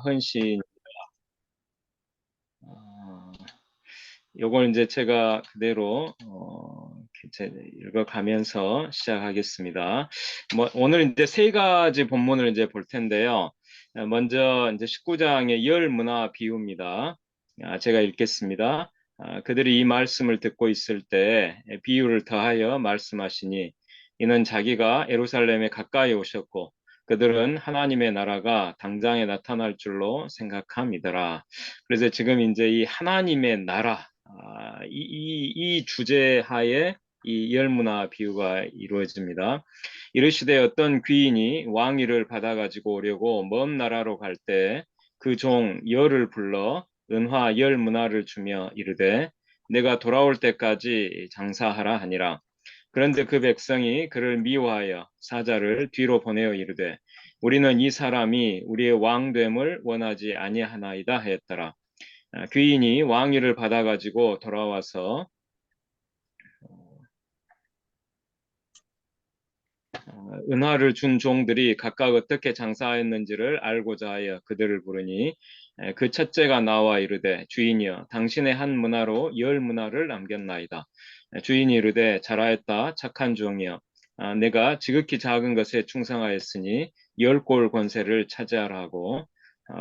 헌신. 어, 요걸 이제 제가 그대로 이제 읽어가면서 시작하겠습니다. 오늘 이제 세 가지 본문을 이제 볼 텐데요. 먼저 이제 19장의 열 문화 비유입니다. 제가 읽겠습니다. 그들이 이 말씀을 듣고 있을 때 비유를 더하여 말씀하시니 이는 자기가 예루살렘에 가까이 오셨고 그들은 하나님의 나라가 당장에 나타날 줄로 생각함이더라. 그래서 지금 이제 이 하나님의 나라, 이 주제 하에 이 열문화 비유가 이루어집니다. 이르시되 어떤 귀인이 왕위를 받아가지고 오려고 먼 나라로 갈 때 그 종 열을 불러 은화 열 문화를 주며 이르되 내가 돌아올 때까지 장사하라 하니라. 그런데 그 백성이 그를 미워하여 사자를 뒤로 보내어 이르되 우리는 이 사람이 우리의 왕됨을 원하지 아니하나이다 하였더라. 귀인이 왕위를 받아가지고 돌아와서 은화를 준 종들이 각각 어떻게 장사하였는지를 알고자 하여 그들을 부르니 그 첫째가 나와 이르되 주인이여 당신의 한 문화로 열 문화를 남겼나이다. 주인이 이르되 잘하였다 착한 종이여 내가 지극히 작은 것에 충성하였으니 열 골 권세를 차지하라 하고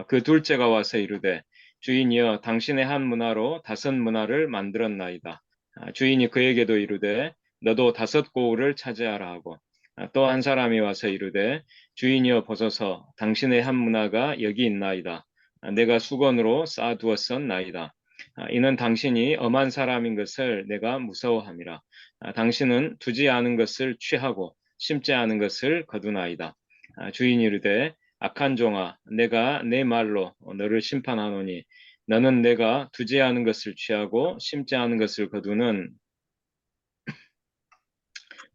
그 둘째가 와서 이르되 주인이여 당신의 한 문화로 다섯 문화를 만들었나이다. 주인이 그에게도 이르되 너도 다섯 고울을 차지하라 하고 또 한 사람이 와서 이르되 주인이여 보소서 당신의 한 문화가 여기 있나이다. 내가 수건으로 쌓아두었었나이다. 이는 당신이 엄한 사람인 것을 내가 무서워함이라. 당신은 두지 않은 것을 취하고 심지 않은 것을 거두나이다. 주인이 이르되 악한 종아 내가 내 말로 너를 심판하노니 너는 내가 두지 않은 것을 취하고 심지 않은 것을 거두는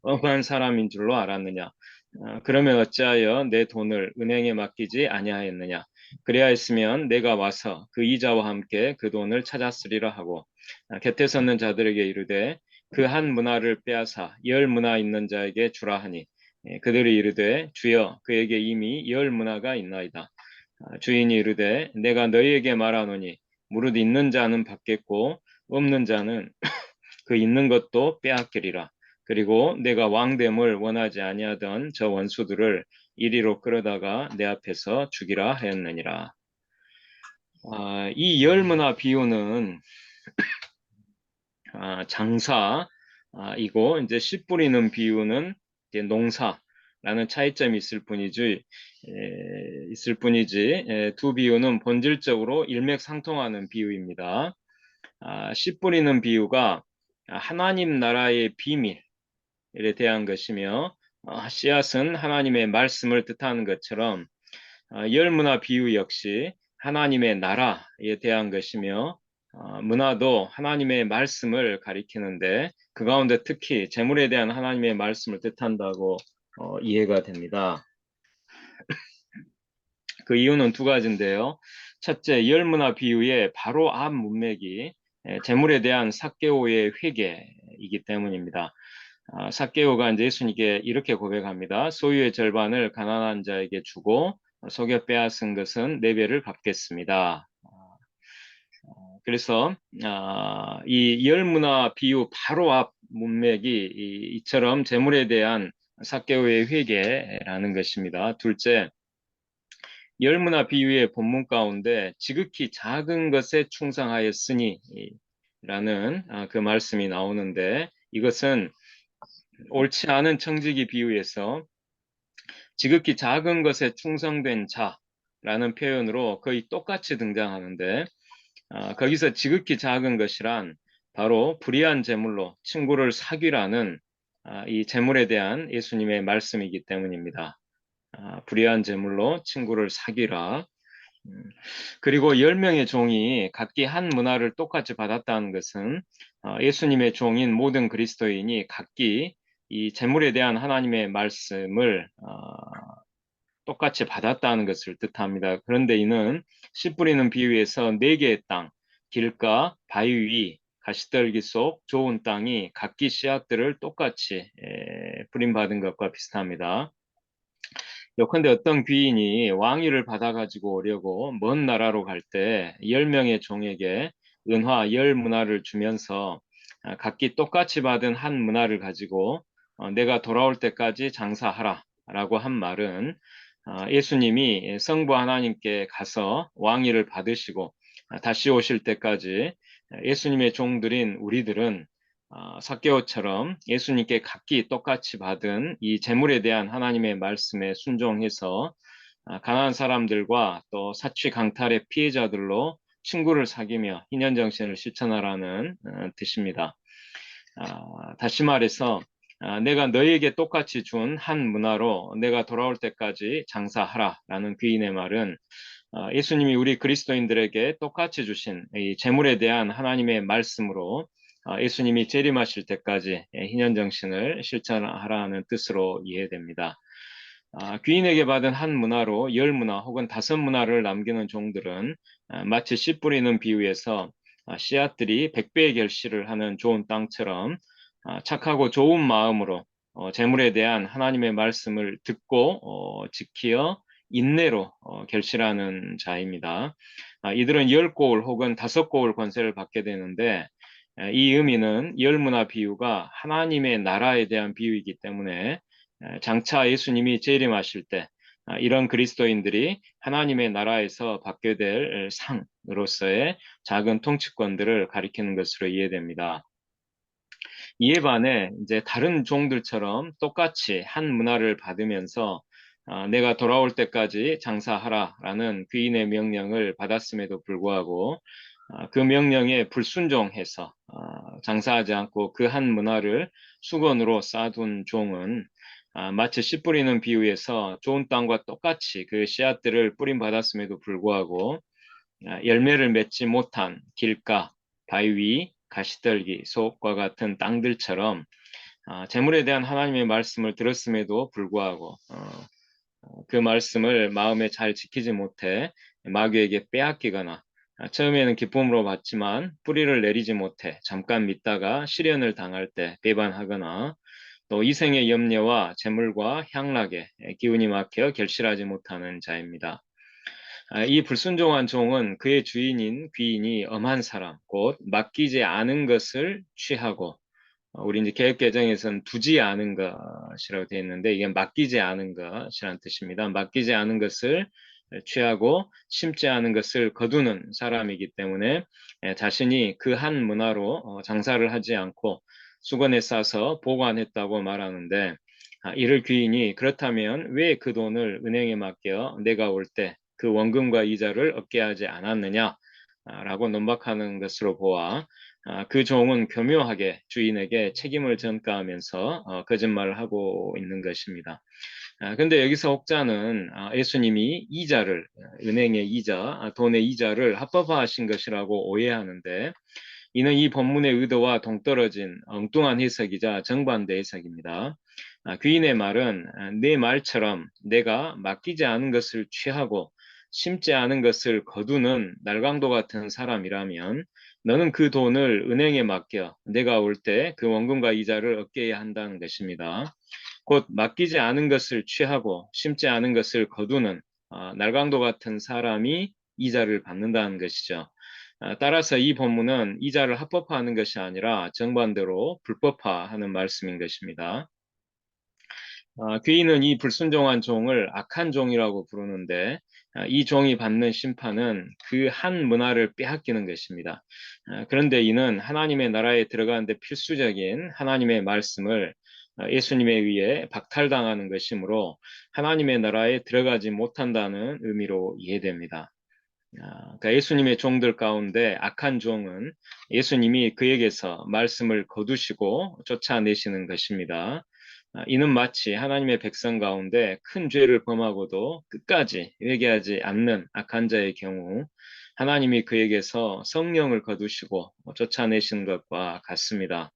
억한 사람인 줄로 알았느냐? 그러면 어찌하여 내 돈을 은행에 맡기지 아니하였느냐? 그리하였으면 내가 와서 그 이자와 함께 그 돈을 찾았으리라 하고 곁에 섰는 자들에게 이르되 그 한 문화를 빼앗아 열 문화 있는 자에게 주라 하니 그들이 이르되 주여 그에게 이미 열 문화가 있나이다. 주인이 이르되 내가 너희에게 말하노니 무릇 있는 자는 받겠고 없는 자는 그 있는 것도 빼앗기리라. 그리고 내가 왕됨을 원하지 아니하던 저 원수들을 이리로 끌어다가 내 앞에서 죽이라 하였느니라. 이 열문화 비유는 장사이고 이제 씨 뿌리는 비유는 이제 농사라는 차이점이 있을 뿐이지 두 비유는 본질적으로 일맥상통하는 비유입니다. 씨 뿌리는 비유가 하나님 나라의 비밀에 대한 것이며 씨앗은 하나님의 말씀을 뜻하는 것처럼 열문화 비유 역시 하나님의 나라에 대한 것이며 문화도 하나님의 말씀을 가리키는데 그 가운데 특히 재물에 대한 하나님의 말씀을 뜻한다고 이해가 됩니다. 그 이유는 두 가지인데요. 첫째, 열문화 비유의 바로 앞 문맥이 재물에 대한 삭개오의 회개이기 때문입니다. 삭개오가 이제 예수님께 이렇게 고백합니다. 소유의 절반을 가난한 자에게 주고 속여 빼앗은 것은 네 배를 갚겠습니다. 그래서 이 열문화 비유 바로 앞 문맥이 이처럼 재물에 대한 삭개오의 회개라는 것입니다. 둘째, 열문화 비유의 본문 가운데 지극히 작은 것에 충성하였으니 라는 그 말씀이 나오는데 이것은 옳지 않은 청지기 비유에서 지극히 작은 것에 충성된 자라는 표현으로 거의 똑같이 등장하는데 거기서 지극히 작은 것이란 바로 불의한 재물로 친구를 사귀라는 이 재물에 대한 예수님의 말씀이기 때문입니다. 불의한 재물로 친구를 사귀라. 그리고 10명의 종이 각기 한 문화를 똑같이 받았다는 것은 예수님의 종인 모든 그리스도인이 각기 이 재물에 대한 하나님의 말씀을 똑같이 받았다는 것을 뜻합니다. 그런데 이는 씨 뿌리는 비유에서 네 개의 땅, 길가, 바위 위, 가시떨기 속 좋은 땅이 각기 씨앗들을 똑같이 뿌림받은 것과 비슷합니다. 요컨대 어떤 귀인이 왕위를 받아가지고 오려고 먼 나라로 갈 때 10명의 종에게 은화 10문화를 주면서 각기 똑같이 받은 한 문화를 가지고 내가 돌아올 때까지 장사하라 라고 한 말은 예수님이 성부 하나님께 가서 왕위를 받으시고 다시 오실 때까지 예수님의 종들인 우리들은 삭개오처럼 예수님께 각기 똑같이 받은 이 재물에 대한 하나님의 말씀에 순종해서 가난한 사람들과 또 사취 강탈의 피해자들로 친구를 사귀며 희년정신을 실천하라는 뜻입니다. 다시 말해서 내가 너에게 똑같이 준 한 문화로 내가 돌아올 때까지 장사하라라는 귀인의 말은 예수님이 우리 그리스도인들에게 똑같이 주신 이 재물에 대한 하나님의 말씀으로 예수님이 재림하실 때까지 희년정신을 실천하라는 뜻으로 이해됩니다. 귀인에게 받은 한 문화로 10문화 혹은 5문화를 남기는 종들은 마치 씨 뿌리는 비유에서 씨앗들이 100배의 결실을 하는 좋은 땅처럼 착하고 좋은 마음으로 재물에 대한 하나님의 말씀을 듣고 지키어 인내로 결실하는 자입니다. 이들은 10고울 혹은 5고울 권세를 받게 되는데 이 의미는 10문화 비유가 하나님의 나라에 대한 비유이기 때문에 장차 예수님이 재림하실 때 이런 그리스도인들이 하나님의 나라에서 받게 될 상으로서의 작은 통치권들을 가리키는 것으로 이해됩니다. 이에 반해 이제 다른 종들처럼 똑같이 한 문화를 받으면서 내가 돌아올 때까지 장사하라라는 귀인의 명령을 받았음에도 불구하고 그 명령에 불순종해서 장사하지 않고 그 한 문화를 수건으로 쌓아둔 종은 마치 씨 뿌리는 비유에서 좋은 땅과 똑같이 그 씨앗들을 뿌림 받았음에도 불구하고 열매를 맺지 못한 길가, 바위 위, 가시떨기, 속과 같은 땅들처럼 재물에 대한 하나님의 말씀을 들었음에도 불구하고 그 말씀을 마음에 잘 지키지 못해 마귀에게 빼앗기거나 처음에는 기쁨으로 받지만 뿌리를 내리지 못해 잠깐 믿다가 시련을 당할 때 배반하거나 또 이생의 염려와 재물과 향락에 기운이 막혀 결실하지 못하는 자입니다. 이 불순종한 종은 그의 주인인 귀인이 엄한 사람, 곧 맡기지 않은 것을 취하고 우리 이제 개혁 개정에서는 두지 않은 것이라고 되어 있는데 이게 맡기지 않은 것이라는 뜻입니다. 맡기지 않은 것을 취하고 심지 않은 것을 거두는 사람이기 때문에 자신이 그 한 문화로 장사를 하지 않고 수건에 싸서 보관했다고 말하는데 이를 귀인이 그렇다면 왜 그 돈을 은행에 맡겨 내가 올 때 그 원금과 이자를 얻게 하지 않았느냐? 라고 논박하는 것으로 보아 그 종은 교묘하게 주인에게 책임을 전가하면서 거짓말을 하고 있는 것입니다. 근데 여기서 혹자는 예수님이 이자를 은행의 이자, 돈의 이자를 합법화하신 것이라고 오해하는데 이는 이 본문의 의도와 동떨어진 엉뚱한 해석이자 정반대 해석입니다. 귀인의 말은 내 말처럼 내가 맡기지 않은 것을 취하고 심지 않은 것을 거두는 날강도 같은 사람이라면 너는 그 돈을 은행에 맡겨 내가 올 때 그 원금과 이자를 얻게 해야 한다는 것입니다. 곧 맡기지 않은 것을 취하고 심지 않은 것을 거두는 날강도 같은 사람이 이자를 받는다는 것이죠. 따라서 이 본문은 이자를 합법화하는 것이 아니라 정반대로 불법화하는 말씀인 것입니다. 귀인은 이 불순종한 종을 악한 종이라고 부르는데 이 종이 받는 심판은 그 한 문화를 빼앗기는 것입니다. 그런데 이는 하나님의 나라에 들어가는데 필수적인 하나님의 말씀을 예수님에 의해 박탈당하는 것이므로 하나님의 나라에 들어가지 못한다는 의미로 이해됩니다. 그러니까 예수님의 종들 가운데 악한 종은 예수님이 그에게서 말씀을 거두시고 쫓아내시는 것입니다. 이는 마치 하나님의 백성 가운데 큰 죄를 범하고도 끝까지 회개하지 않는 악한 자의 경우 하나님이 그에게서 성령을 거두시고 쫓아내시는 것과 같습니다.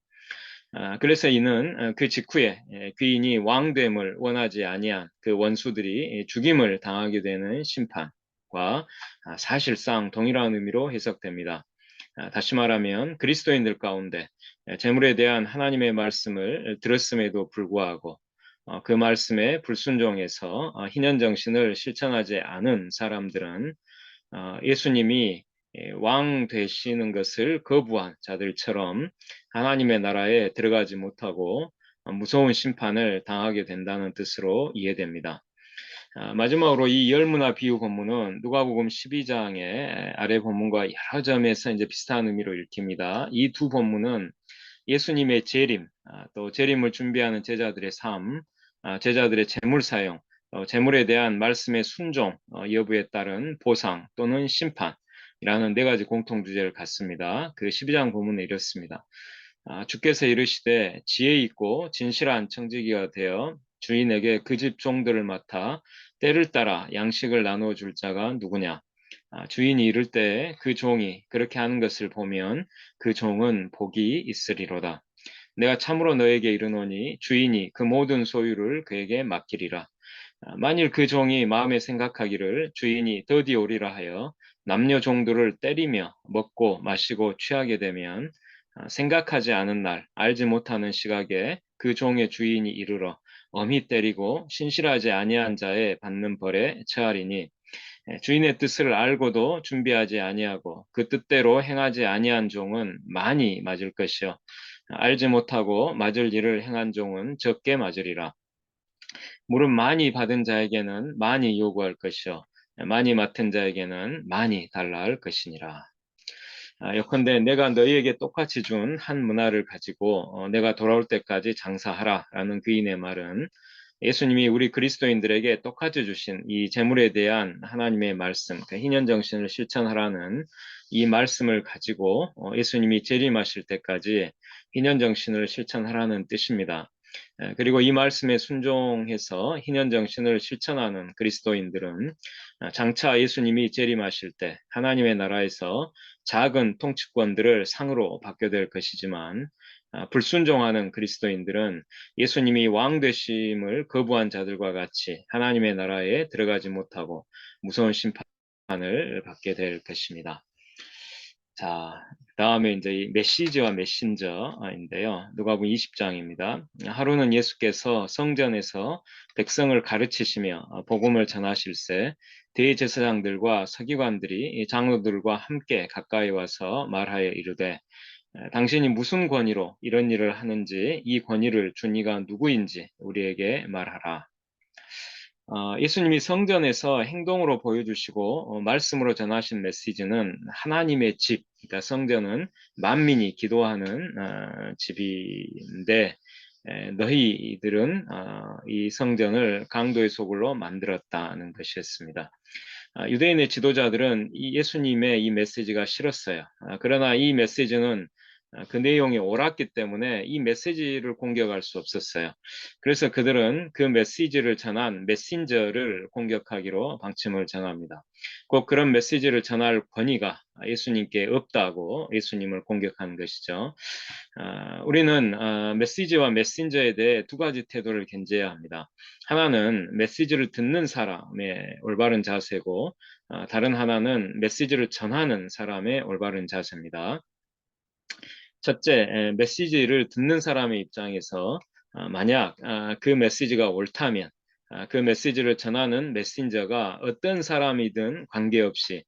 그래서 이는 그 직후에 귀인이 왕됨을 원하지 아니한 그 원수들이 죽임을 당하게 되는 심판과 사실상 동일한 의미로 해석됩니다. 다시 말하면 그리스도인들 가운데 재물에 대한 하나님의 말씀을 들었음에도 불구하고 그 말씀에 불순종해서 희년 정신을 실천하지 않은 사람들은 예수님이 왕 되시는 것을 거부한 자들처럼 하나님의 나라에 들어가지 못하고 무서운 심판을 당하게 된다는 뜻으로 이해됩니다. 마지막으로 이 열무나 비유 본문은 누가복음 12장의 아래 본문과 여러 점에서 이제 비슷한 의미로 읽힙니다. 이 두 본문은 예수님의 재림, 또 재림을 준비하는 제자들의 삶, 제자들의 재물 사용, 재물에 대한 말씀의 순종 여부에 따른 보상 또는 심판이라는 네 가지 공통 주제를 갖습니다. 그 12장 본문에 이렇습니다. 주께서 이르시되 지혜 있고 진실한 청지기가 되어 주인에게 그 집 종들을 맡아 때를 따라 양식을 나누어 줄 자가 누구냐? 주인이 이를 때 그 종이 그렇게 하는 것을 보면 그 종은 복이 있으리로다. 내가 참으로 너에게 이르노니 주인이 그 모든 소유를 그에게 맡기리라. 만일 그 종이 마음에 생각하기를 주인이 더디 오리라 하여 남녀 종들을 때리며 먹고 마시고 취하게 되면 생각하지 않은 날 알지 못하는 시각에 그 종의 주인이 이르러 엄히 때리고 신실하지 아니한 자에 받는 벌에 처하리니 주인의 뜻을 알고도 준비하지 아니하고 그 뜻대로 행하지 아니한 종은 많이 맞을 것이요 알지 못하고 맞을 일을 행한 종은 적게 맞으리라. 물은 많이 받은 자에게는 많이 요구할 것이요 많이 맡은 자에게는 많이 달라 할 것이니라. 예컨대 내가 너희에게 똑같이 준 한 문화를 가지고 내가 돌아올 때까지 장사하라라는 그인의 말은 예수님이 우리 그리스도인들에게 똑같이 주신 이 재물에 대한 하나님의 말씀, 그 희년 정신을 실천하라는 이 말씀을 가지고 예수님이 재림하실 때까지 희년 정신을 실천하라는 뜻입니다. 그리고 이 말씀에 순종해서 희년 정신을 실천하는 그리스도인들은 장차 예수님이 재림하실 때 하나님의 나라에서 작은 통치권들을 상으로 받게 될 것이지만 불순종하는 그리스도인들은 예수님이 왕 되심을 거부한 자들과 같이 하나님의 나라에 들어가지 못하고 무서운 심판을 받게 될 것입니다. 자, 다음에 이제 이 메시지와 메신저인데요. 누가복음 20장입니다. 하루는 예수께서 성전에서 백성을 가르치시며 복음을 전하실새 대제사장들과 서기관들이 장로들과 함께 가까이 와서 말하여 이르되 당신이 무슨 권위로 이런 일을 하는지 이 권위를 준 이가 누구인지 우리에게 말하라. 예수님이 성전에서 행동으로 보여주시고 말씀으로 전하신 메시지는 하나님의 집, 그러니까 성전은 만민이 기도하는 집인데 너희들은 이 성전을 강도의 소굴로 만들었다는 것이었습니다. 유대인의 지도자들은 이 예수님의 이 메시지가 싫었어요. 그러나 이 메시지는 그 내용이 옳았기 때문에 이 메시지를 공격할 수 없었어요. 그래서 그들은 그 메시지를 전한 메신저를 공격하기로 방침을 정합니다. 꼭 그런 메시지를 전할 권위가 예수님께 없다고 예수님을 공격한 것이죠. 우리는 메시지와 메신저에 대해 두 가지 태도를 견제해야 합니다. 하나는 메시지를 듣는 사람의 올바른 자세고 다른 하나는 메시지를 전하는 사람의 올바른 자세입니다. 첫째, 메시지를 듣는 사람의 입장에서 만약 그 메시지가 옳다면 그 메시지를 전하는 메신저가 어떤 사람이든 관계없이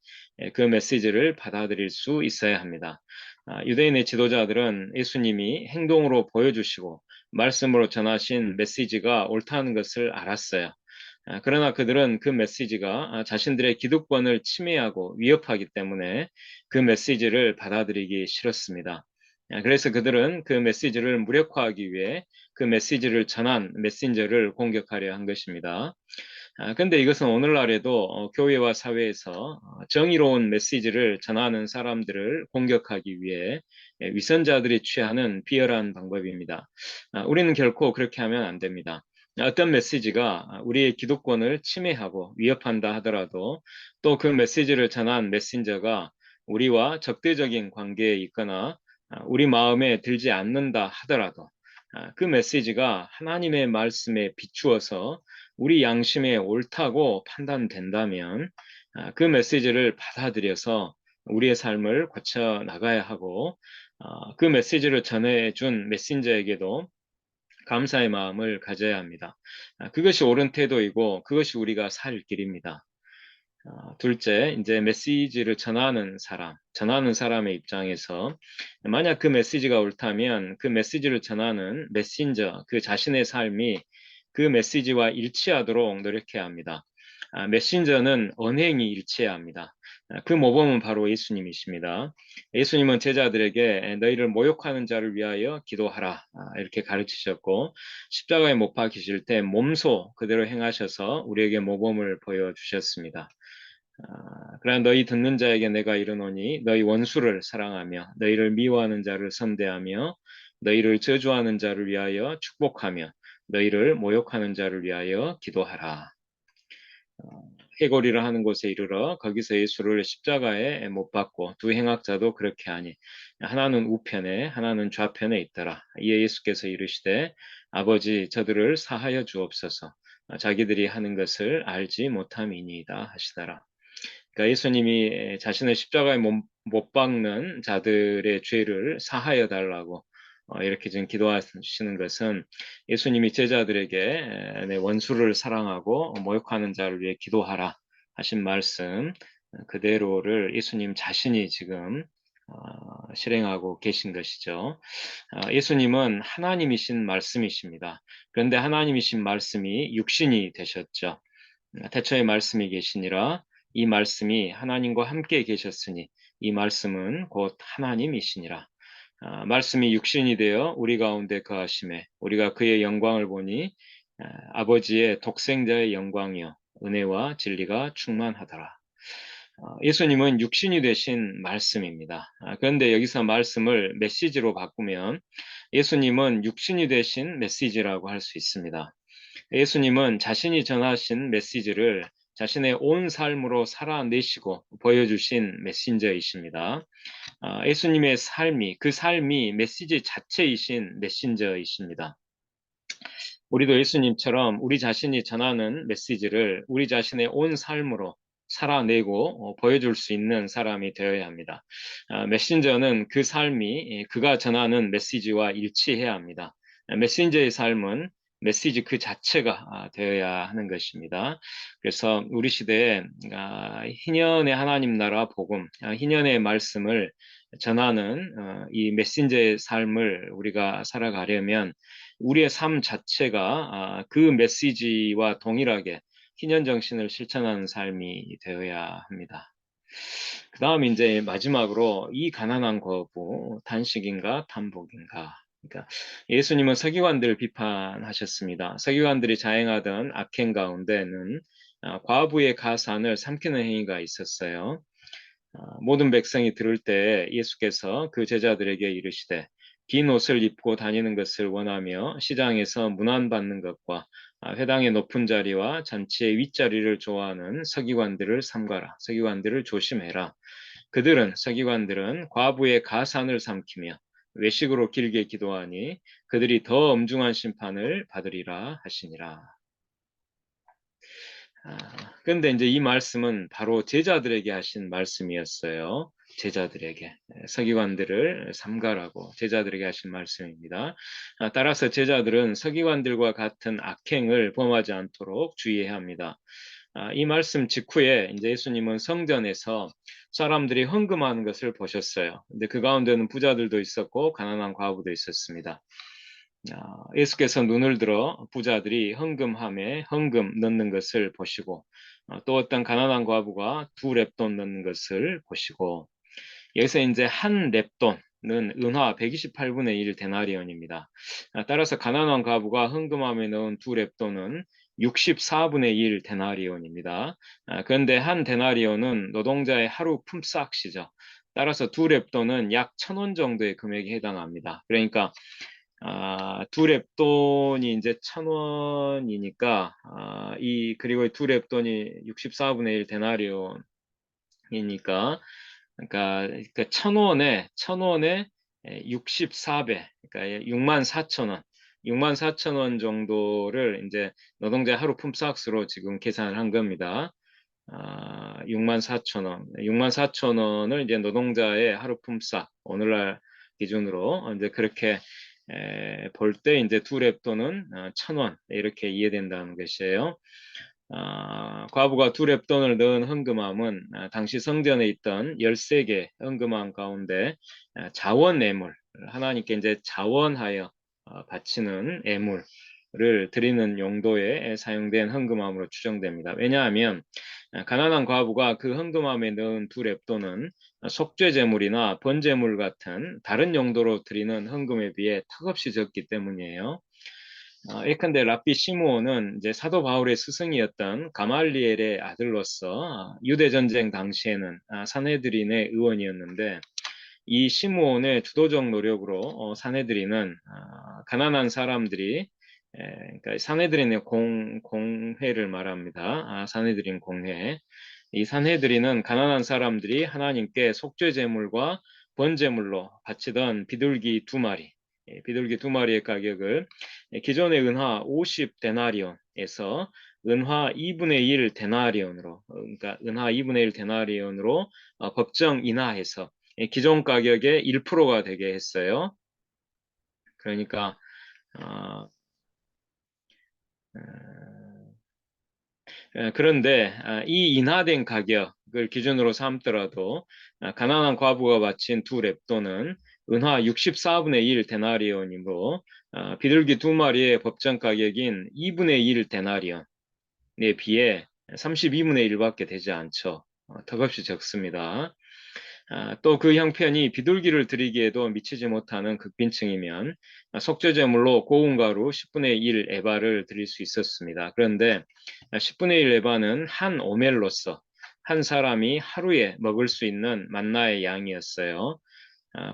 그 메시지를 받아들일 수 있어야 합니다. 유대인의 지도자들은 예수님이 행동으로 보여주시고 말씀으로 전하신 메시지가 옳다는 것을 알았어요. 그러나 그들은 그 메시지가 자신들의 기득권을 침해하고 위협하기 때문에 그 메시지를 받아들이기 싫었습니다. 그래서 그들은 그 메시지를 무력화하기 위해 그 메시지를 전한 메신저를 공격하려 한 것입니다. 근데 이것은 오늘날에도 교회와 사회에서 정의로운 메시지를 전하는 사람들을 공격하기 위해 위선자들이 취하는 비열한 방법입니다. 우리는 결코 그렇게 하면 안 됩니다. 어떤 메시지가 우리의 기득권을 침해하고 위협한다 하더라도 또 그 메시지를 전한 메신저가 우리와 적대적인 관계에 있거나 우리 마음에 들지 않는다 하더라도 그 메시지가 하나님의 말씀에 비추어서 우리 양심에 옳다고 판단된다면 그 메시지를 받아들여서 우리의 삶을 고쳐 나가야 하고 그 메시지를 전해준 메신저에게도 감사의 마음을 가져야 합니다. 그것이 옳은 태도이고 그것이 우리가 살 길입니다. 둘째, 이제 메시지를 전하는 사람의 입장에서 만약 그 메시지가 옳다면 그 메시지를 전하는 메신저, 그 자신의 삶이 그 메시지와 일치하도록 노력해야 합니다. 메신저는 언행이 일치해야 합니다. 그 모범은 바로 예수님이십니다. 예수님은 제자들에게 너희를 모욕하는 자를 위하여 기도하라 이렇게 가르치셨고 십자가에 못 박히실 때 몸소 그대로 행하셔서 우리에게 모범을 보여주셨습니다. 그러나 너희 듣는 자에게 내가 이르노니 너희 원수를 사랑하며 너희를 미워하는 자를 선대하며 너희를 저주하는 자를 위하여 축복하며 너희를 모욕하는 자를 위하여 기도하라. 해골이라 하는 곳에 이르러 거기서 예수를 십자가에 못 박고 두 행악자도 그렇게 하니 하나는 우편에 하나는 좌편에 있더라. 이에 예수께서 이르시되 아버지 저들을 사하여 주옵소서 자기들이 하는 것을 알지 못함이니이다 하시더라. 그러니까 예수님이 자신의 십자가에 못 박는 자들의 죄를 사하여 달라고 이렇게 지금 기도하시는 것은 예수님이 제자들에게 내 원수를 사랑하고 모욕하는 자를 위해 기도하라 하신 말씀 그대로를 예수님 자신이 지금 실행하고 계신 것이죠. 예수님은 하나님이신 말씀이십니다. 그런데 하나님이신 말씀이 육신이 되셨죠. 태초에 말씀이 계시니라 이 말씀이 하나님과 함께 계셨으니 이 말씀은 곧 하나님이시니라. 말씀이 육신이 되어 우리 가운데 거하심에 우리가 그의 영광을 보니 아버지의 독생자의 영광이요 은혜와 진리가 충만하더라. 예수님은 육신이 되신 말씀입니다. 그런데 여기서 말씀을 메시지로 바꾸면 예수님은 육신이 되신 메시지라고 할 수 있습니다. 예수님은 자신이 전하신 메시지를 자신의 온 삶으로 살아내시고 보여주신 메신저이십니다. 예수님의 그 삶이 메시지 자체이신 메신저이십니다. 우리도 예수님처럼 우리 자신이 전하는 메시지를 우리 자신의 온 삶으로 살아내고 보여줄 수 있는 사람이 되어야 합니다. 메신저는 그 삶이 그가 전하는 메시지와 일치해야 합니다. 메신저의 삶은 메시지 그 자체가 되어야 하는 것입니다. 그래서 우리 시대에 희년의 하나님 나라 복음, 희년의 말씀을 전하는 이 메신저의 삶을 우리가 살아가려면 우리의 삶 자체가 그 메시지와 동일하게 희년 정신을 실천하는 삶이 되어야 합니다. 그 다음 이제 마지막으로 이 가난한 거부 단식인가 단복인가. 그러니까 예수님은 서기관들을 비판하셨습니다. 서기관들이 자행하던 악행 가운데는 과부의 가산을 삼키는 행위가 있었어요. 모든 백성이 들을 때 예수께서 그 제자들에게 이르시되 긴 옷을 입고 다니는 것을 원하며 시장에서 문안받는 것과 회당의 높은 자리와 잔치의 윗자리를 좋아하는 서기관들을 삼가라. 서기관들을 조심해라. 서기관들은 과부의 가산을 삼키며 외식으로 길게 기도하니 그들이 더 엄중한 심판을 받으리라 하시니라. 그런데 이제 이 말씀은 바로 제자들에게 하신 말씀이었어요. 제자들에게 서기관들을 삼가라고 제자들에게 하신 말씀입니다. 따라서 제자들은 서기관들과 같은 악행을 범하지 않도록 주의해야 합니다. 이 말씀 직후에 이제 예수님은 성전에서 사람들이 헌금하는 것을 보셨어요. 근데 그 가운데는 부자들도 있었고 가난한 과부도 있었습니다. 예수께서 눈을 들어 부자들이 헌금함에 헌금 넣는 것을 보시고 또 어떤 가난한 과부가 두 렙돈 넣는 것을 보시고 여기서 이제 한 렙돈은 은화 128분의 1 데나리온입니다. 따라서 가난한 과부가 헌금함에 넣은 두 렙돈은 64분의 1 데나리온입니다. 그런데 한 데나리온은 노동자의 하루 품삯이죠. 따라서 두 렙돈은 약 1,000원 정도의 금액에 해당합니다. 그러니까 두 렙돈이 이제 1,000원이니까 그리고 두 렙돈이 64분의 1 데나리온이니까 그러니까 1,000원에 64배 그러니까 64,000원 64,000원 정도를 이제 노동자 하루 품삯으로 지금 계산을 한 겁니다. 64,000원 64,000원을 이제 노동자의 하루 품삯 오늘날 기준으로 이제 그렇게 볼 때 이제 두 렙돈은 1,000원 이렇게 이해된다는 것이에요. 과부가 두 렙돈을 넣은 헌금함은 당시 성전에 있던 13개 헌금함 가운데 자원 예물, 하나님께 이제 자원하여 바치는 예물을 드리는 용도에 사용된 헌금함으로 추정됩니다. 왜냐하면 가난한 과부가 그 헌금함에 넣은 두 렙돈은 속죄 제물이나 번제물 같은 다른 용도로 드리는 헌금에 비해 턱없이 적기 때문이에요. 예컨대 랍비 시므온은 이제 사도 바울의 스승이었던 가말리엘의 아들로서 유대 전쟁 당시에는 산헤드린의 의원이었는데 이 시므온의 주도적 노력으로 산헤드린은 가난한 사람들이 그러니까 산헤드린의 공회를 말합니다. 산헤드린 공회. 이 산헤드린은 가난한 사람들이 하나님께 속죄 제물과 번제물로 바치던 비둘기 두 마리, 비둘기 두 마리의 가격을 기존의 은화 50데나리온에서 은화 2분의 1 데나리온으로, 그러니까 은화 2분의 1 데나리온으로 법정 인하해서 기존 가격의 1%가 되게 했어요. 그러니까 어, 그런데 이 인하된 가격을 기준으로 삼더라도 가난한 과부가 바친 두 렙돈은 은화 64분의 1 데나리온이므로 비둘기 두 마리의 법정 가격인 2분의 1 데나리온에 비해 32분의 1밖에 되지 않죠. 턱없이 적습니다. 또 그 형편이 비둘기를 드리기에도 미치지 못하는 극빈층이면 속죄제물로 고운 가루 10분의 1 에바를 드릴 수 있었습니다. 그런데 10분의 1 에바는 한 오멜로서 한 사람이 하루에 먹을 수 있는 만나의 양이었어요.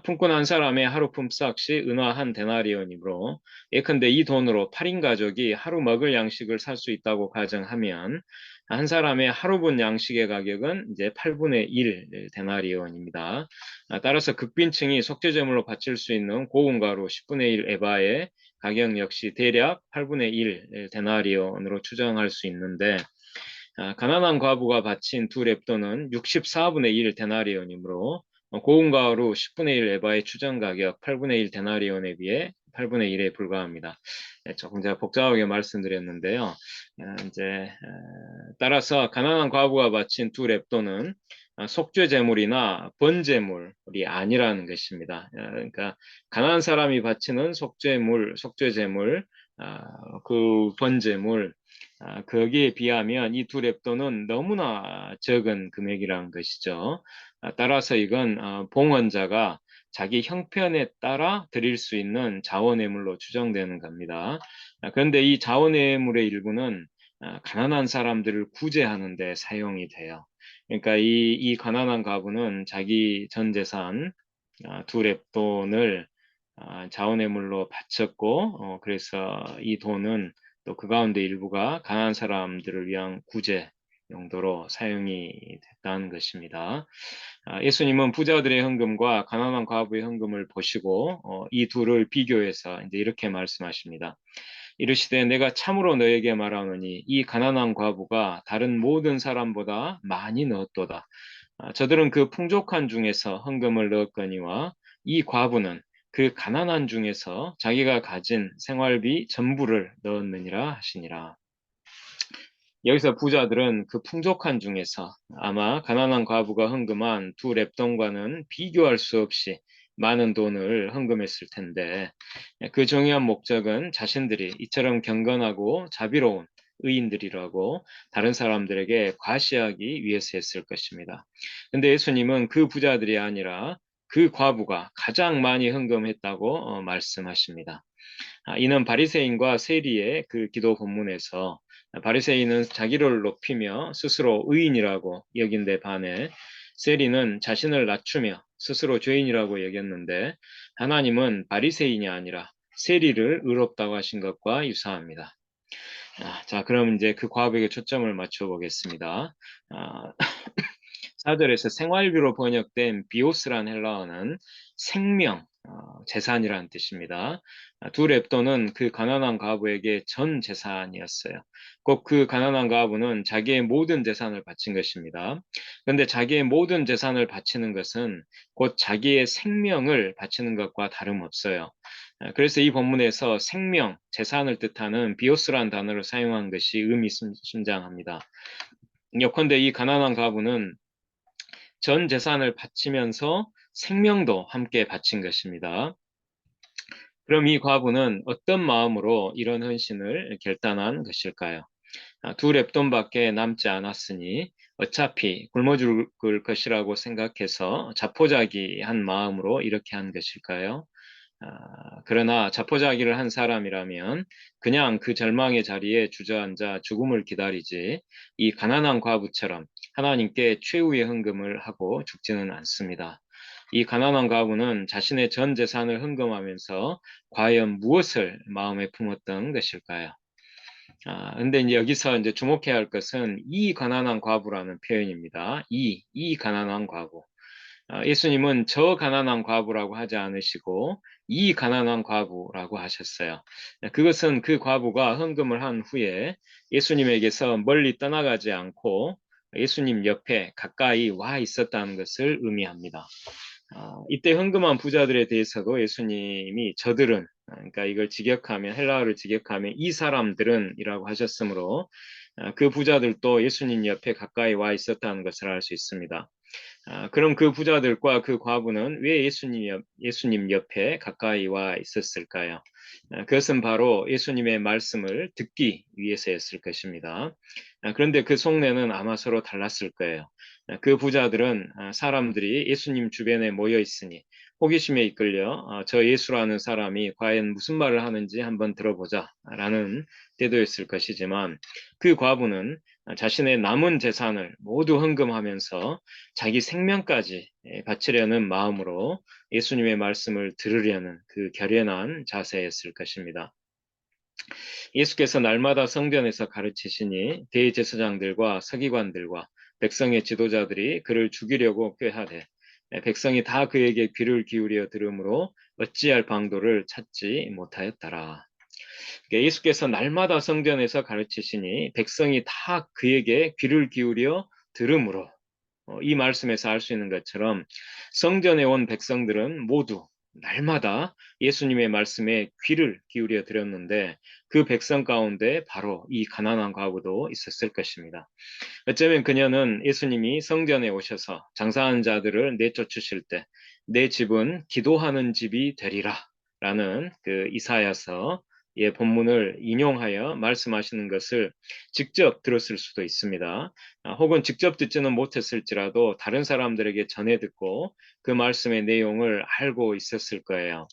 품꾼 한 사람의 하루 품삯이 은화 한 데나리온이므로 예컨대 이 돈으로 8인 가족이 하루 먹을 양식을 살 수 있다고 가정하면 한 사람의 하루분 양식의 가격은 이제 8분의 1 데나리온입니다. 따라서 극빈층이 속죄제물로 바칠 수 있는 고운 가루 10분의 1 에바의 가격 역시 대략 8분의 1 데나리온으로 추정할 수 있는데 가난한 과부가 바친 두 렙돈은 64분의 1 데나리온이므로 고운 가루 10분의 1 에바의 추정 가격 8분의 1 데나리온에 비해 8분의 1에 불과합니다. 조금 제가 복잡하게 말씀드렸는데요. 이제 따라서 가난한 과부가 바친 두 렙돈은 속죄 제물이나 번제물이 아니라는 것입니다. 그러니까 가난한 사람이 바치는 속죄물, 속죄 제물, 그 번제물 거기에 비하면 이 두 렙돈은 너무나 적은 금액이라는 것이죠. 따라서 이건 봉헌자가 자기 형편에 따라 드릴 수 있는 자원예물로 추정되는 겁니다. 그런데 이 자원예물의 일부는 가난한 사람들을 구제하는 데 사용이 돼요. 그러니까 이 가난한 가부는 자기 전 재산 두 렙돈을 자원예물로 바쳤고 그래서 이 돈은 또 그 가운데 일부가 가난한 사람들을 위한 구제 용도로 사용이 됐다는 것입니다. 예수님은 부자들의 헌금과 가난한 과부의 헌금을 보시고 이 둘을 비교해서 이제 이렇게 말씀하십니다. 이르시되 내가 참으로 너에게 말하노니 이 가난한 과부가 다른 모든 사람보다 많이 넣었도다. 저들은 그 풍족한 중에서 헌금을 넣었거니와 이 과부는 그 가난한 중에서 자기가 가진 생활비 전부를 넣었느니라 하시니라. 여기서 부자들은 그 풍족한 중에서 아마 가난한 과부가 헌금한 두 렙돈과는 비교할 수 없이 많은 돈을 헌금했을 텐데 그 중요한 목적은 자신들이 이처럼 경건하고 자비로운 의인들이라고 다른 사람들에게 과시하기 위해서였을 것입니다. 근데 예수님은 그 부자들이 아니라 그 과부가 가장 많이 헌금했다고 말씀하십니다. 이는 바리새인과 세리의 그 기도 본문에서 바리새인은 자기를 높이며 스스로 의인이라고 여긴 데 반해 세리는 자신을 낮추며 스스로 죄인이라고 여겼는데 하나님은 바리새인이 아니라 세리를 의롭다고 하신 것과 유사합니다. 자, 그럼 이제 그 과부에게 초점을 맞춰 보겠습니다. 4절에서 생활비로 번역된 비오스란 헬라어는 생명, 재산이라는 뜻입니다. 두 렙돈은 그 가난한 과부에게 전 재산이었어요. 꼭 그 가난한 과부는 자기의 모든 재산을 바친 것입니다. 그런데 자기의 모든 재산을 바치는 것은 곧 자기의 생명을 바치는 것과 다름없어요. 그래서 이 본문에서 생명, 재산을 뜻하는 비오스라는 단어를 사용한 것이 의미심장합니다. 예컨대 이 가난한 과부는 전 재산을 바치면서 생명도 함께 바친 것입니다. 그럼 이 과부는 어떤 마음으로 이런 헌신을 결단한 것일까요? 두 렙돈밖에 남지 않았으니 어차피 굶어 죽을 것이라고 생각해서 자포자기한 마음으로 이렇게 한 것일까요? 그러나 자포자기를 한 사람이라면 그냥 그 절망의 자리에 주저앉아 죽음을 기다리지 이 가난한 과부처럼 하나님께 최후의 헌금을 하고 죽지는 않습니다. 이 가난한 과부는 자신의 전 재산을 헌금하면서 과연 무엇을 마음에 품었던 것일까요? 근데 이제 여기서 이제 주목해야 할 것은 이 가난한 과부라는 표현입니다. 이 가난한 과부. 예수님은 저 가난한 과부라고 하지 않으시고 이 가난한 과부라고 하셨어요. 그것은 그 과부가 헌금을 한 후에 예수님에게서 멀리 떠나가지 않고 예수님 옆에 가까이 와 있었다는 것을 의미합니다. 이때 헌금한 부자들에 대해서도 예수님이 저들은 그러니까 이걸 직역하면 헬라어를 직역하면 이 사람들은 이라고 하셨으므로 그 부자들도 예수님 옆에 가까이 와 있었다는 것을 알 수 있습니다. 그럼 그 부자들과 그 과부는 왜 예수님 옆에 가까이 와 있었을까요? 그것은 바로 예수님의 말씀을 듣기 위해서였을 것입니다. 그런데 그 속내는 아마 서로 달랐을 거예요. 그 부자들은 사람들이 예수님 주변에 모여 있으니 호기심에 이끌려 저 예수라는 사람이 과연 무슨 말을 하는지 한번 들어보자 라는 태도였을 것이지만 그 과부는 자신의 남은 재산을 모두 헌금하면서 자기 생명까지 바치려는 마음으로 예수님의 말씀을 들으려는 그 결연한 자세였을 것입니다. 예수께서 날마다 성전에서 가르치시니 대제사장들과 서기관들과 백성의 지도자들이 그를 죽이려고 꾀하되 백성이 다 그에게 귀를 기울여 들으므로 어찌할 방도를 찾지 못하였더라. 예수께서 날마다 성전에서 가르치시니 백성이 다 그에게 귀를 기울여 들으므로 이 말씀에서 알 수 있는 것처럼 성전에 온 백성들은 모두 날마다 예수님의 말씀에 귀를 기울여 드렸는데 그 백성 가운데 바로 이 가난한 과부도 있었을 것입니다. 어쩌면 그녀는 예수님이 성전에 오셔서 장사하는 자들을 내쫓으실 때 내 집은 기도하는 집이 되리라 라는 그 이사야서 의 본문을 인용하여 말씀하시는 것을 직접 들었을 수도 있습니다. 혹은 직접 듣지는 못했을지라도 다른 사람들에게 전해 듣고 그 말씀의 내용을 알고 있었을 거예요.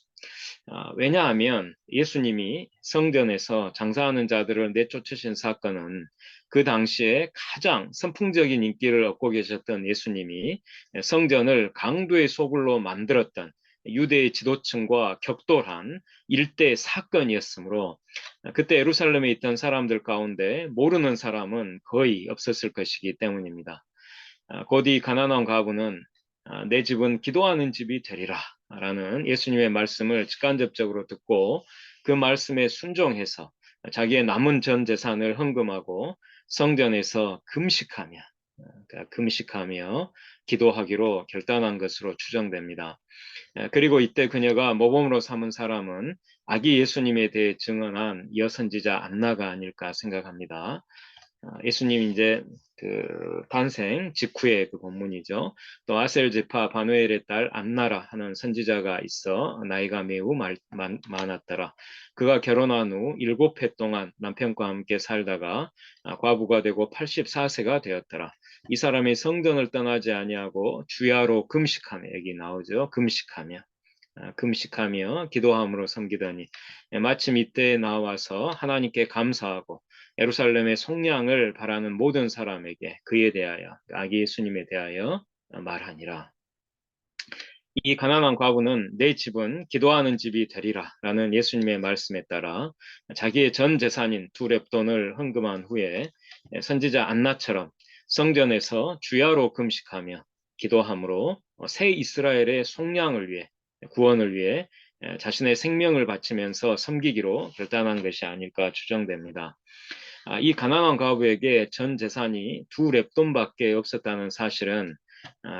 왜냐하면 예수님이 성전에서 장사하는 자들을 내쫓으신 사건은 그 당시에 가장 선풍적인 인기를 얻고 계셨던 예수님이 성전을 강도의 소굴로 만들었던 유대의 지도층과 격돌한 일대 사건이었으므로 그때 예루살렘에 있던 사람들 가운데 모르는 사람은 거의 없었을 것이기 때문입니다. 곧 이 가난한 과부는 내 집은 기도하는 집이 되리라 라는 예수님의 말씀을 직간접적으로 듣고 그 말씀에 순종해서 자기의 남은 전 재산을 헌금하고 성전에서 금식하며 기도하기로 결단한 것으로 추정됩니다. 그리고 이때 그녀가 모범으로 삼은 사람은 아기 예수님에 대해 증언한 여선지자 안나가 아닐까 생각합니다. 예수님 이제 그 탄생 직후의 그 본문이죠. 또 아셀 지파 바누엘의 딸 안나라 하는 선지자가 있어 나이가 매우 많았더라. 그가 결혼한 후 7해 동안 남편과 함께 살다가 과부가 되고 84세가 되었더라. 이 사람이 성전을 떠나지 아니하고 주야로 금식하며 여기 나오죠. 금식하며 기도함으로 섬기더니 마침 이때에 나와서 하나님께 감사하고 예루살렘의 속량을 바라는 모든 사람에게 그에 대하여 아기 예수님에 대하여 말하니라. 이 가난한 과부는 내 집은 기도하는 집이 되리라 라는 예수님의 말씀에 따라 자기의 전 재산인 2렙돈을 헌금한 후에 선지자 안나처럼 성전에서 주야로 금식하며 기도함으로 새 이스라엘의 속량을 위해 구원을 위해 자신의 생명을 바치면서 섬기기로 결단한 것이 아닐까 추정됩니다. 이 가난한 과부에게 전 재산이 2렙돈밖에 없었다는 사실은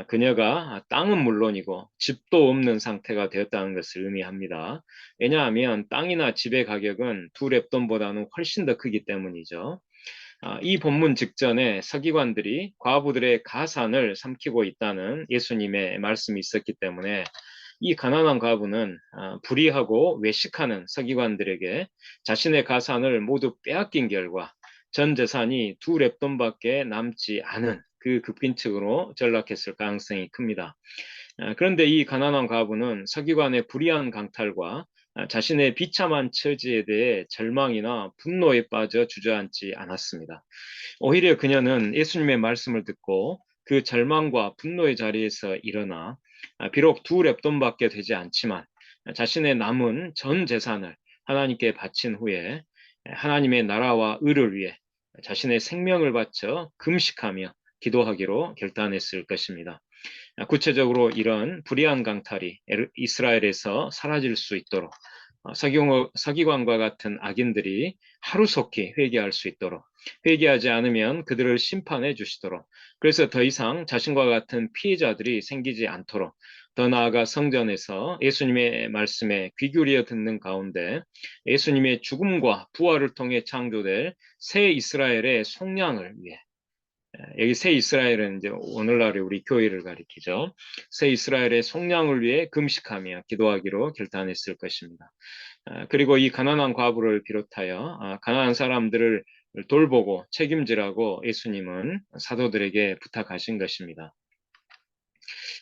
그녀가 땅은 물론이고 집도 없는 상태가 되었다는 것을 의미합니다. 왜냐하면 땅이나 집의 가격은 두 렙돈보다는 훨씬 더 크기 때문이죠. 이 본문 직전에 서기관들이 과부들의 가산을 삼키고 있다는 예수님의 말씀이 있었기 때문에 이 가난한 과부는 불의하고 외식하는 서기관들에게 자신의 가산을 모두 빼앗긴 결과 전 재산이 두 렙돈밖에 남지 않은 그 급긴층으로 전락했을 가능성이 큽니다. 그런데 이 가난한 과부는 서기관의 불의한 강탈과 자신의 비참한 처지에 대해 절망이나 분노에 빠져 주저앉지 않았습니다. 오히려 그녀는 예수님의 말씀을 듣고 그 절망과 분노의 자리에서 일어나 비록 두 렙돈밖에 되지 않지만 자신의 남은 전 재산을 하나님께 바친 후에 하나님의 나라와 의를 위해 자신의 생명을 바쳐 금식하며 기도하기로 결단했을 것입니다. 구체적으로 이런 불의한 강탈이 이스라엘에서 사라질 수 있도록 서기관과 같은 악인들이 하루속히 회개할 수 있도록 회개하지 않으면 그들을 심판해 주시도록 그래서 더 이상 자신과 같은 피해자들이 생기지 않도록 더 나아가 성전에서 예수님의 말씀에 귀 기울여 듣는 가운데 예수님의 죽음과 부활을 통해 창조될 새 이스라엘의 속량을 위해 여기 새 이스라엘은 이제 오늘날의 우리 교회를 가리키죠. 새 이스라엘의 속량을 위해 금식하며 기도하기로 결단했을 것입니다. 그리고 이 가난한 과부를 비롯하여 가난한 사람들을 돌보고 책임지라고 예수님은 사도들에게 부탁하신 것입니다.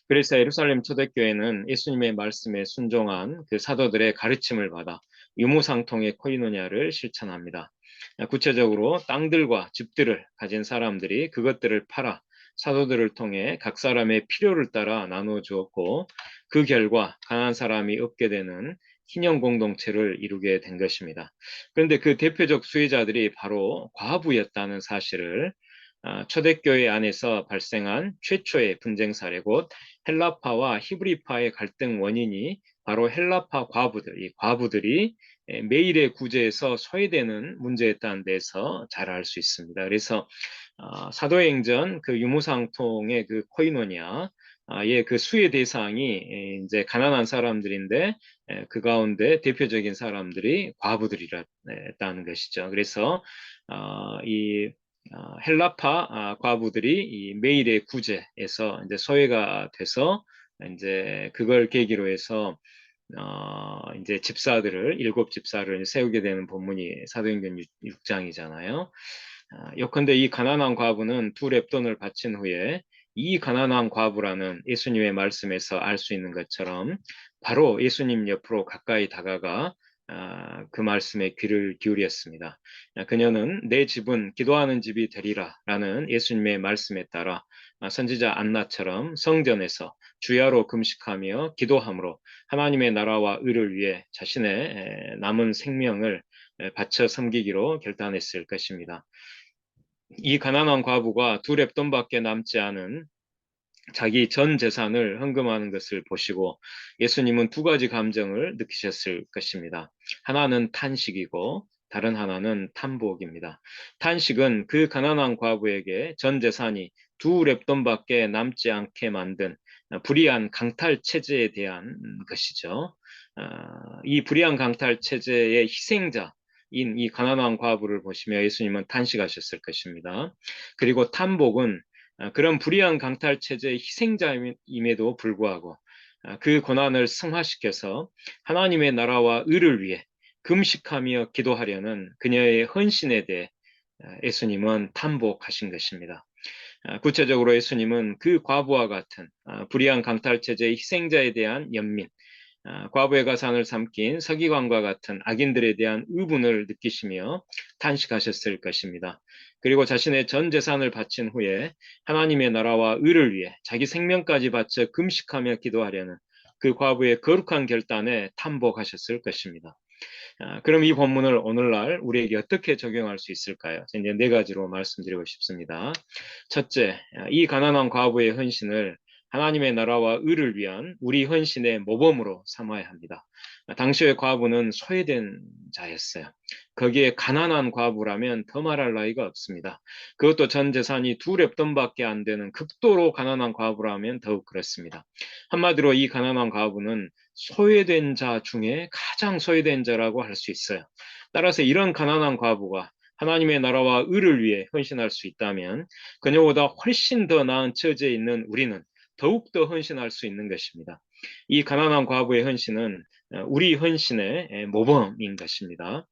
그래서 예루살렘 초대교회는 예수님의 말씀에 순종한 그 사도들의 가르침을 받아 유무상통의 코이노냐를 실천합니다. 구체적으로 땅들과 집들을 가진 사람들이 그것들을 팔아 사도들을 통해 각 사람의 필요를 따라 나누어 주었고 그 결과 가난한 사람이 얻게 되는 희년 공동체를 이루게 된 것입니다. 그런데 그 대표적 수혜자들이 바로 과부였다는 사실을 초대교회 안에서 발생한 최초의 분쟁 사례 곧 헬라파와 히브리파의 갈등 원인이 바로 헬라파 과부들, 이 과부들이 매일의 구제에서 소외되는 문제였다는 데서 잘 알 수 있습니다. 그래서 사도행전 그 유무상통의 그 코이노니아 그 수혜 대상이 이제 가난한 사람들인데 그 가운데 대표적인 사람들이 과부들이었다는 것이죠. 그래서 이 헬라파 과부들이 이 매일의 구제에서 이제 소외가 돼서 이제 그걸 계기로 해서 이제 집사들을 일곱 집사를 세우게 되는 본문이 사도행전 6장이잖아요. 요컨대 이 가난한 과부는 두 렙돈을 바친 후에 이 가난한 과부라는 예수님의 말씀에서 알 수 있는 것처럼 바로 예수님 옆으로 가까이 다가가 그 말씀에 귀를 기울였습니다. 그녀는 내 집은 기도하는 집이 되리라 라는 예수님의 말씀에 따라 선지자 안나처럼 성전에서 주야로 금식하며 기도함으로 하나님의 나라와 의를 위해 자신의 남은 생명을 바쳐 섬기기로 결단했을 것입니다. 이 가난한 과부가 두 렙돈밖에 남지 않은 자기 전 재산을 헌금하는 것을 보시고 예수님은 두 가지 감정을 느끼셨을 것입니다. 하나는 탄식이고 다른 하나는 탐복입니다. 탄식은 그 가난한 과부에게 전 재산이 두 렙돈밖에 남지 않게 만든 불의한 강탈 체제에 대한 것이죠. 이 불의한 강탈 체제의 희생자인 이 가난한 과부를 보시며 예수님은 탄식하셨을 것입니다. 그리고 탐복은 그런 불의한 강탈 체제의 희생자임에도 불구하고 그 고난을 승화시켜서 하나님의 나라와 의를 위해 금식하며 기도하려는 그녀의 헌신에 대해 예수님은 탐복하신 것입니다. 구체적으로 예수님은 그 과부와 같은 불의한 강탈 체제의 희생자에 대한 연민, 과부의 가산을 삼킨 서기관과 같은 악인들에 대한 의분을 느끼시며 탄식하셨을 것입니다. 그리고 자신의 전 재산을 바친 후에 하나님의 나라와 의를 위해 자기 생명까지 바쳐 금식하며 기도하려는 그 과부의 거룩한 결단에 탐복하셨을 것입니다. 그럼 이 본문을 오늘날 우리에게 어떻게 적용할 수 있을까요? 이제 네 가지로 말씀드리고 싶습니다. 첫째, 이 가난한 과부의 헌신을 하나님의 나라와 의를 위한 우리 헌신의 모범으로 삼아야 합니다. 당시의 과부는 소외된 자였어요. 거기에 가난한 과부라면 더 말할 나위가 없습니다. 그것도 전 재산이 2렙돈밖에 안 되는 극도로 가난한 과부라면 더욱 그렇습니다. 한마디로 이 가난한 과부는 소외된 자 중에 가장 소외된 자라고 할 수 있어요. 따라서 이런 가난한 과부가 하나님의 나라와 의를 위해 헌신할 수 있다면 그녀보다 훨씬 더 나은 처지에 있는 우리는 더욱더 헌신할 수 있는 것입니다. 이 가난한 과부의 헌신은 우리 헌신의 모범인 것입니다.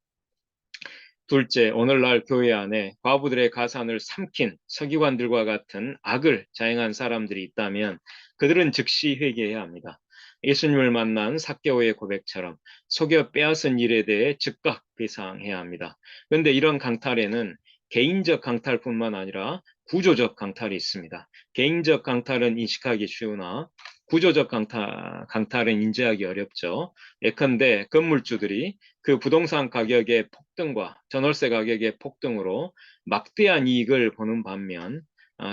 둘째, 오늘날 교회 안에 과부들의 가산을 삼킨 서기관들과 같은 악을 자행한 사람들이 있다면 그들은 즉시 회개해야 합니다. 예수님을 만난 삭개오의 고백처럼 속여 빼앗은 일에 대해 즉각 배상해야 합니다. 그런데 이런 강탈에는 개인적 강탈뿐만 아니라 구조적 강탈이 있습니다. 개인적 강탈은 인식하기 쉬우나 구조적 강탈은 인지하기 어렵죠. 예컨대 건물주들이 그 부동산 가격의 폭등과 전월세 가격의 폭등으로 막대한 이익을 보는 반면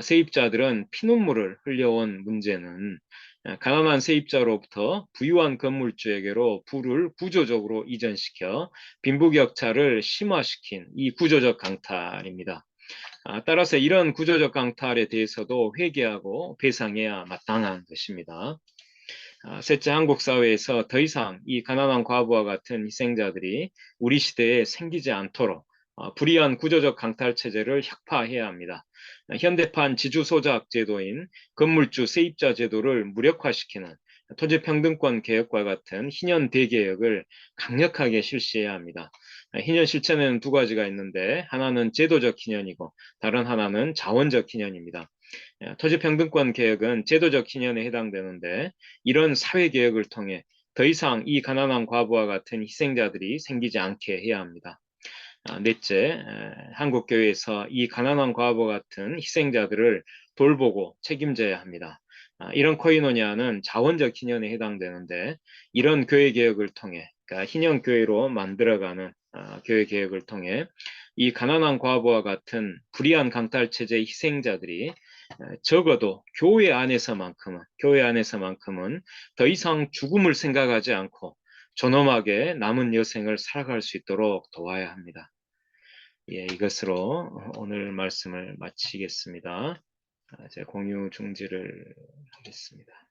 세입자들은 피눈물을 흘려온 문제는 가난한 세입자로부터 부유한 건물주에게로 부를 구조적으로 이전시켜 빈부격차를 심화시킨 이 구조적 강탈입니다. 따라서 이런 구조적 강탈에 대해서도 회개하고 배상해야 마땅한 것입니다. 셋째, 한국 사회에서 더 이상 이 가난한 과부와 같은 희생자들이 우리 시대에 생기지 않도록 불이한 구조적 강탈 체제를 혁파해야 합니다. 현대판 지주소작 제도인 건물주 세입자 제도를 무력화시키는 토지평등권 개혁과 같은 희년 대개혁을 강력하게 실시해야 합니다. 희년 실천에는 두 가지가 있는데 하나는 제도적 희년이고 다른 하나는 자원적 희년입니다. 토지평등권 개혁은 제도적 희년에 해당되는데 이런 사회개혁을 통해 더 이상 이 가난한 과부와 같은 희생자들이 생기지 않게 해야 합니다. 넷째, 한국교회에서 이 가난한 과부와 같은 희생자들을 돌보고 책임져야 합니다. 이런 코이노니아는 자원적 희년에 해당되는데 이런 교회 개혁을 통해 그러니까 희년 교회로 만들어가는 교회 개혁을 통해 이 가난한 과부와 같은 불의한 강탈 체제의 희생자들이 적어도 교회 안에서만큼은 더 이상 죽음을 생각하지 않고 존엄하게 남은 여생을 살아갈 수 있도록 도와야 합니다. 예, 이것으로 오늘 말씀을 마치겠습니다. 제 공유 중지를 하겠습니다.